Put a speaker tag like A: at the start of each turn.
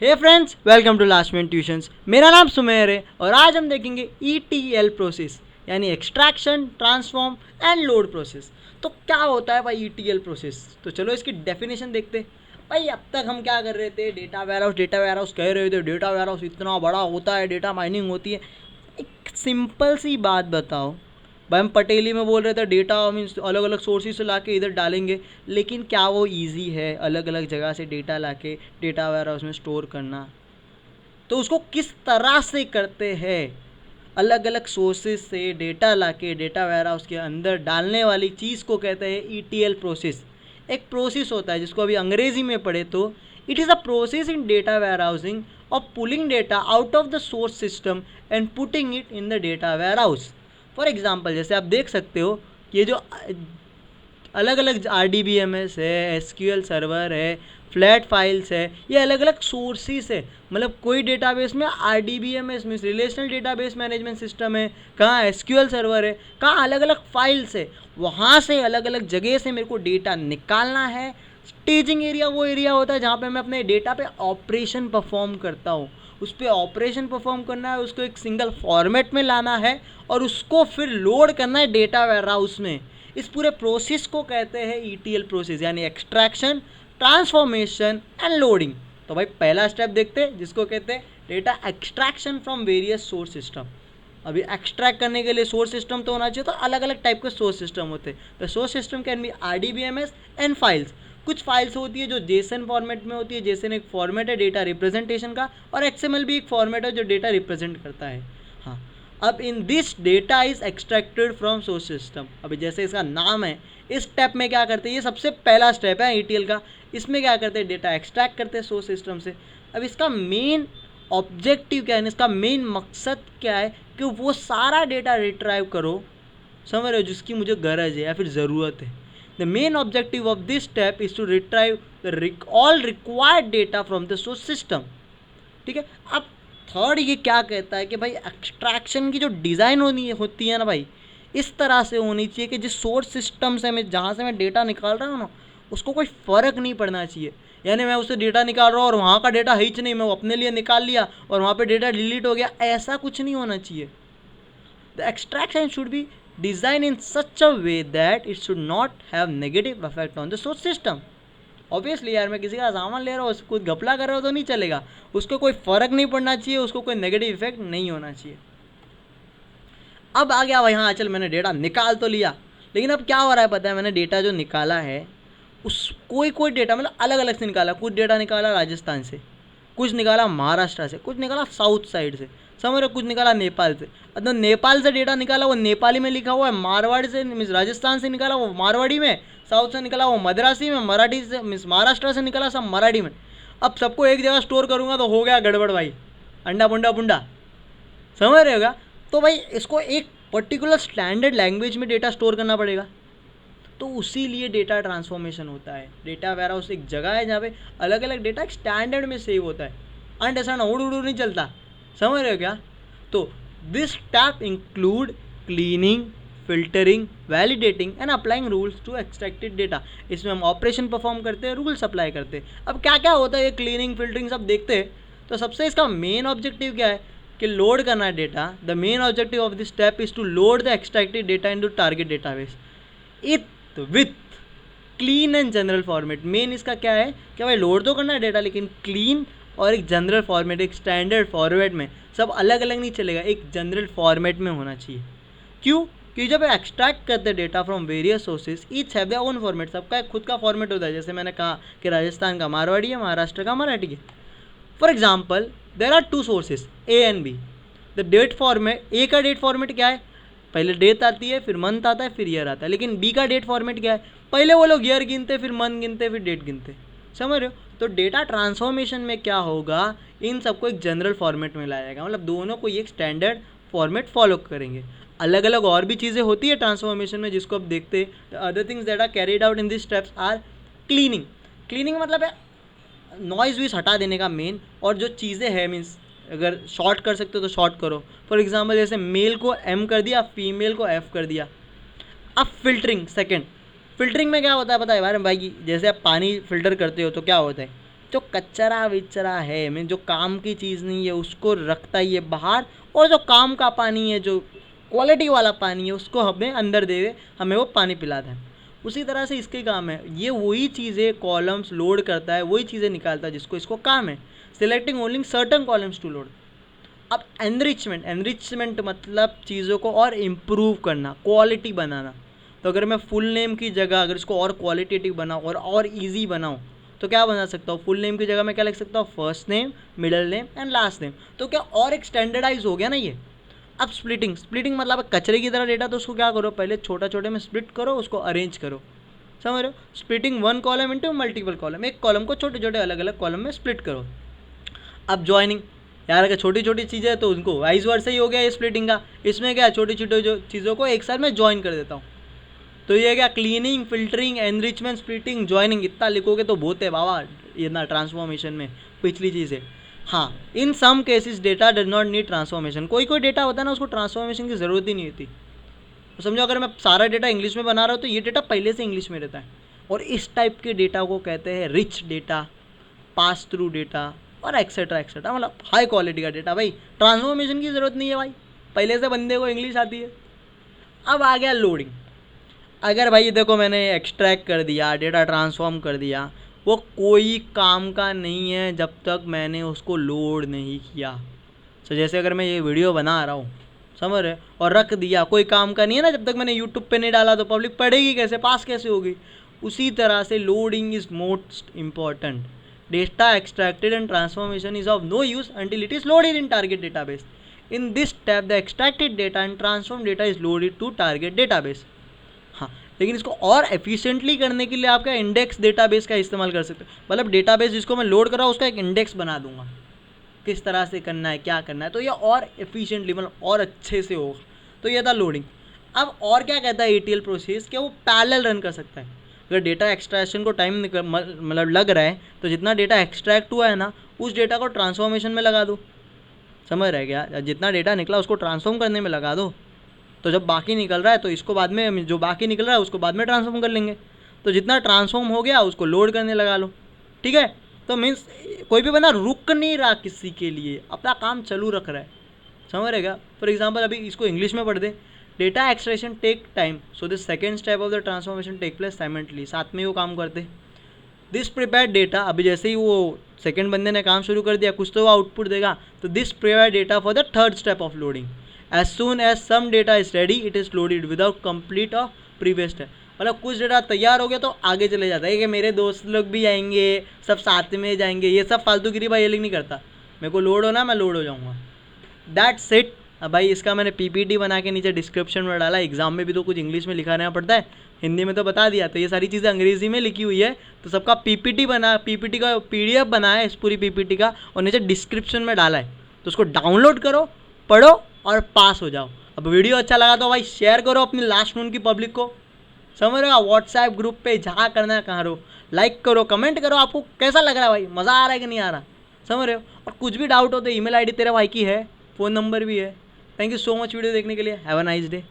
A: Hey friends, welcome to last minute tuitions. मेरा नाम सुमेर है और आज हम देखेंगे ETL प्रोसेस यानी extraction, transform and load process. तो क्या होता है भाई ETL प्रोसेस? तो चलो इसकी डेफिनेशन देखते हैं। भाई अब तक हम क्या कर रहे थे, डेटा वेयर हाउस कह रहे थे, डेटा वेयर हाउस इतना बड़ा होता है, डेटा माइनिंग होती है। एक सिंपल सी बात बताओ भाई, हम पटेली में बोल रहे थे डेटा मीन्स अलग अलग सोर्सेज से ला के इधर डालेंगे, लेकिन क्या वो ईजी है अलग अलग जगह से डेटा ला के डेटा वेयर हाउस में स्टोर करना? तो उसको किस तरह से करते हैं, अलग अलग सोर्सेज से डेटा ला के डेटा वेयर हाउस के अंदर डालने वाली चीज़ को कहते हैं ETL प्रोसेस। एक प्रोसेस होता है जिसको अभी अंग्रेजी में पढ़े तो it is a process in data warehousing of pulling data out of the source system and putting it in the data warehouse. For example, जैसे आप देख सकते हो ये जो अलग अलग RDBMS है, SQL सर्वर है, फ्लैट फाइल्स है, ये अलग अलग सोर्सेस है। मतलब कोई डेटाबेस में RDBMS means relational database management system है, कहाँ SQL सर्वर है, कहाँ अलग अलग फाइल्स है। वहाँ से अलग अलग जगह से मेरे को डेटा निकालना है। स्टेजिंग एरिया वो एरिया होता है जहाँ पे मैं अपने डेटा पे ऑपरेशन परफॉर्म करता हूँ। उस पर ऑपरेशन परफॉर्म करना है, उसको एक सिंगल फॉर्मेट में लाना है और उसको फिर लोड करना है डेटा वेयर हाउस में। इस पूरे प्रोसेस को कहते हैं ETL प्रोसेस यानी एक्सट्रैक्शन, ट्रांसफॉर्मेशन एंड लोडिंग। तो भाई पहला स्टेप देखते हैं जिसको कहते हैं data extraction from various source system. अभी एक्सट्रैक्ट करने के लिए सोर्स सिस्टम तो होना चाहिए, तो अलग अलग टाइप के सोर्स सिस्टम होते हैं। The source system can be RDBMS and files. कुछ फाइल्स होती है जो जेसन फॉर्मेट में होती है। जेसन एक फॉर्मेट है डेटा रिप्रेजेंटेशन का, और XML भी एक फॉर्मेट है जो डेटा रिप्रेजेंट करता है। हाँ, अब in this data is extracted from source system. अभी जैसे इसका नाम है, इस स्टेप में क्या करते हैं, ये सबसे पहला स्टेप है ETL का। इसमें क्या करते हैं, डेटा एक्सट्रैक्ट करते हैं सोर्स सिस्टम से। अब इसका मेन ऑब्जेक्टिव क्या है, इसका मेन मकसद क्या है कि वो सारा डेटा रिट्राइव करो, समझ रहे हो, जिसकी मुझे गरज है या फिर ज़रूरत है। The main objective of this step is to retrieve all required data from the source system. ठीक है। अब थर्ड ये क्या कहता है कि भाई एक्सट्रैक्शन की जो डिज़ाइन होती है ना भाई, इस तरह से होनी चाहिए कि जिस सोर्स सिस्टम से मैं जहाँ से मैं डेटा निकाल रहा हूँ ना, उसको कोई फ़र्क नहीं पड़ना चाहिए। यानी मैं उससे डेटा निकाल रहा हूँ और वहाँ का डेटा है ही नहीं, मैं वो अपने लिए निकाल लिया और वहाँ पे डेटा डिलीट हो गया, ऐसा कुछ नहीं होना चाहिए। The extraction should be design in such a way that it should not have negative effect on the source system. Obviously यार, मैं किसी का सामान ले रहा हूँ, उसको घपला कर रहा हो तो नहीं चलेगा, उसको कोई फ़र्क नहीं पड़ना चाहिए, उसको कोई नेगेटिव इफेक्ट नहीं होना चाहिए। अब आ गया भाई, हाँ चल मैंने डेटा निकाल तो लिया, लेकिन अब क्या हो रहा है पता है, मैंने डेटा जो निकाला है उस कोई डेटा मतलब अलग अलग से निकाला। कुछ डेटा निकाला राजस्थान से, कुछ निकाला महाराष्ट्र से, कुछ निकाला साउथ साइड से, समझ रहे, कुछ निकाला नेपाल से। तो नेपाल से डेटा निकाला वो नेपाली में लिखा हुआ है, मारवाड़ी से मीन्स राजस्थान से निकाला वो मारवाड़ी में, साउथ से निकाला वो मद्रासी में, मराठी से मीन्स महाराष्ट्र से निकाला सब मराठी में। अब सबको एक जगह स्टोर करूँगा तो हो गया गड़बड़ भाई, अंडा बुंडा बुंडा, समझ रहे होगा। तो भाई इसको एक पर्टिकुलर स्टैंडर्ड लैंग्वेज में डेटा स्टोर करना पड़ेगा, तो उसी लिए डेटा ट्रांसफॉर्मेशन होता है। डेटा वेयर हाउस एक जगह है जहाँ पे अलग अलग डेटा एक स्टैंडर्ड में सेव होता है, एंड ऐसा ना उड़ उड़ नहीं चलता, समझ रहे हो क्या। तो this step include cleaning, filtering, validating and applying rules to extracted data. इसमें हम ऑपरेशन परफॉर्म करते हैं, रूल्स अप्लाई करते हैं। अब क्या क्या होता है ये क्लीनिंग फिल्टरिंग सब देखते हैं। तो सबसे इसका मेन ऑब्जेक्टिव क्या है कि लोड करना है data. The main objective of this step is to load the extracted data into target database with clean and general format. Main इसका क्या है कि भाई लोड तो करना है डेटा, लेकिन क्लीन और एक जनरल फॉर्मेट, एक स्टैंडर्ड फॉर्मेट में, सब अलग अलग नहीं चलेगा, एक जनरल फॉर्मेट में होना चाहिए। क्यों? कि जब एक्सट्रैक्ट करते हैं data from various sources, each have their own format, सबका एक खुद का फॉर्मेट होता है। जैसे मैंने कहा कि राजस्थान का मारवाड़ी है, महाराष्ट्र का मराठी है। For example there are two sources A and B। The date format, A का डेट फॉर्मेट क्या है, पहले डेट आती है, फिर मंथ आता है, फिर ईयर आता है। लेकिन बी का डेट फॉर्मेट क्या है, पहले वो लोग ईयर गिनते, फिर मंथ गिनते, फिर डेट गिनते, समझ रहे हो। तो डेटा ट्रांसफॉर्मेशन में क्या होगा, इन सबको एक जनरल फॉर्मेट में लाया जाएगा, मतलब दोनों को एक स्टैंडर्ड फॉर्मेट फॉलो करेंगे। अलग अलग और भी चीज़ें होती है ट्रांसफॉर्मेशन में जिसको अब देखते हैं। The other things that are carried out in this steps are cleaning. Cleaning मतलब है नॉइज़ वीज हटा देने का मेन, और जो चीज़ें हैं मीन्स अगर शॉर्ट कर सकते हो तो शॉर्ट करो। फॉर एग्जांपल जैसे मेल को M कर दिया, फीमेल को F कर दिया। अब फिल्टरिंग सेकंड, फिल्टरिंग में क्या होता है पता है भाई, जैसे आप पानी फिल्टर करते हो तो क्या होता है, जो कचरा विचरा है, मैं जो काम की चीज़ नहीं है उसको रखता ही है बाहर, और जो काम का पानी है, जो क्वालिटी वाला पानी है, उसको हमें अंदर दे, हमें वो पानी पिलाता है। उसी तरह से इसके काम है, ये वही चीज़ें कॉलम्स लोड करता है, वही चीज़ें निकालता है जिसको इसको काम है, selecting only certain columns to load. अब एनरिचमेंट मतलब चीज़ों को और इम्प्रूव करना, क्वालिटी बनाना। तो अगर मैं फुल नेम की जगह अगर इसको और क्वालिटेटिव बनाऊँ और ईजी बनाऊँ तो क्या बना सकता हूँ? फुल नेम की जगह मैं क्या लिख सकता हूँ? First name, middle name and last name. तो क्या और एक स्टैंडर्डाइज हो गया ना ये। अब स्प्लिटिंग मतलब कचरे की तरह डेटा, तो उसको क्या करो, पहले छोटा छोटे में स्प्लिट करो, उसको अरेंज करो, समझ रहे हो? Splitting one column into multiple column, एक कॉलम को छोटे छोटे अलग अलग कॉलम में स्प्लिट करो। अब ज्वाइनिंग, यार अगर छोटी छोटी चीज़ें हैं तो उनको वाइस वर्सा ही हो गया ये स्प्लिटिंग का। इसमें क्या, छोटी छोटी जो चीज़ों को एक साथ में ज्वाइन कर देता हूँ। तो ये क्या, cleaning, filtering, enrichment, splitting, joining, इतना लिखोगे तो बहुत है बाबा ये ना ट्रांसफॉर्मेशन में पिछली चीज़ें। हाँ, in some cases data does not need transformation. कोई कोई डेटा होता है ना उसको ट्रांसफॉर्मेशन की ज़रूरत ही नहीं होती। तो समझो अगर मैं सारा डेटा इंग्लिश में बना रहा हूँ तो ये डेटा पहले से इंग्लिश में रहता है, और इस टाइप के डेटा को कहते हैं rich data, pass through data और एक्सेट्रा एक्सेट्रा, मतलब हाई क्वालिटी का डेटा। भाई ट्रांसफॉर्मेशन की ज़रूरत नहीं है भाई, पहले से बंदे को इंग्लिश आती है। अब आ गया लोडिंग। अगर भाई देखो मैंने एक्सट्रैक्ट कर दिया, डेटा ट्रांसफॉर्म कर दिया, वो कोई काम का नहीं है जब तक मैंने उसको लोड नहीं किया। तो जैसे अगर मैं ये वीडियो बना रहा हूँ, समझ रहे, और रख दिया, कोई काम का नहीं है ना जब तक मैंने यूट्यूब पे नहीं डाला, तो पब्लिक पढ़ेगी कैसे, पास कैसे होगी? उसी तरह से loading is most important. Data extracted and transformation is of no use until it is loaded in target database. In this step the extracted data and transformed data is loaded to target database. हाँ, लेकिन इसको और efficiently करने के लिए आप क्या index database का इस्तेमाल कर सकते हो। मतलब डेटाबेस जिसको मैं लोड कर रहा हूँ उसका एक इंडेक्स बना दूंगा, किस तरह से करना है, क्या करना है, तो ये और एफिशिएंटली मतलब और अच्छे से होगा। तो ये था लोडिंग। अब और क्या कहता है ETL प्रोसेस, कि वो पैरेलल रन कर सकता है। अगर डेटा एक्सट्रैक्शन को टाइम मतलब लग रहा है तो जितना डेटा एक्सट्रैक्ट हुआ है ना उस डेटा को ट्रांसफॉर्मेशन में लगा दो, समझ रहे क्या? जितना डेटा निकला उसको ट्रांसफॉर्म करने में लगा दो, तो जब बाकी निकल रहा है तो इसको बाद में, जो बाकी निकल रहा है उसको बाद में ट्रांसफॉर्म कर लेंगे। तो जितना ट्रांसफॉर्म हो गया उसको लोड करने लगा लो, ठीक है? तो मीन्स कोई भी बंदा रुक नहीं रहा किसी के लिए, अपना काम चालू रख रहा है, समझ रहेगा? फॉर एग्जाम्पल अभी इसको इंग्लिश में पढ़ दे, data extraction take time so the second step of the transformation take place simultaneously, साथ में वो काम करते। दिस प्रिपेयर डेटा, अभी जैसे ही वो सेकेंड बंदे ने काम शुरू कर दिया, कुछ तो वो आउटपुट देगा, तो this prepare data for the third step of loading. As soon as some data is ready it is loaded without complete of previous step. मतलब कुछ डेटा तैयार हो गया तो आगे चले जाता है कि मेरे दोस्त लोग भी आएंगे, सब साथ में जाएंगे, ये सब फालतूगिरी भाई ये नहीं करता। मेरे को लोड होना, मैं लोड हो जाऊँगा, दैट्स इट। अब भाई इसका मैंने PPT बना के नीचे डिस्क्रिप्शन में डाला। एग्जाम में भी तो कुछ इंग्लिश में लिखा रहना पड़ता है, हिंदी में तो बता दिया। तो ये सारी चीज़ें अंग्रेजी में लिखी हुई है, तो सबका PPT बना, PPT का PDF बनाया इस पूरी PPT का, और नीचे डिस्क्रिप्शन में डाला है, तो उसको डाउनलोड करो, पढ़ो और पास हो जाओ। अब वीडियो अच्छा लगा तो भाई शेयर करो अपनी लास्ट नोन की पब्लिक को, समझ रहे हो? व्हाट्सएप ग्रुप पे जहाँ करना है कहाँ रहो, लाइक करो, कमेंट करो, आपको कैसा लग रहा है भाई, मज़ा आ रहा है कि नहीं आ रहा, समझ रहे हो? और कुछ भी डाउट हो तो email ID तेरे भाई की है, फ़ोन नंबर भी है। Thank you so much video देखने के लिए। Have a nice day.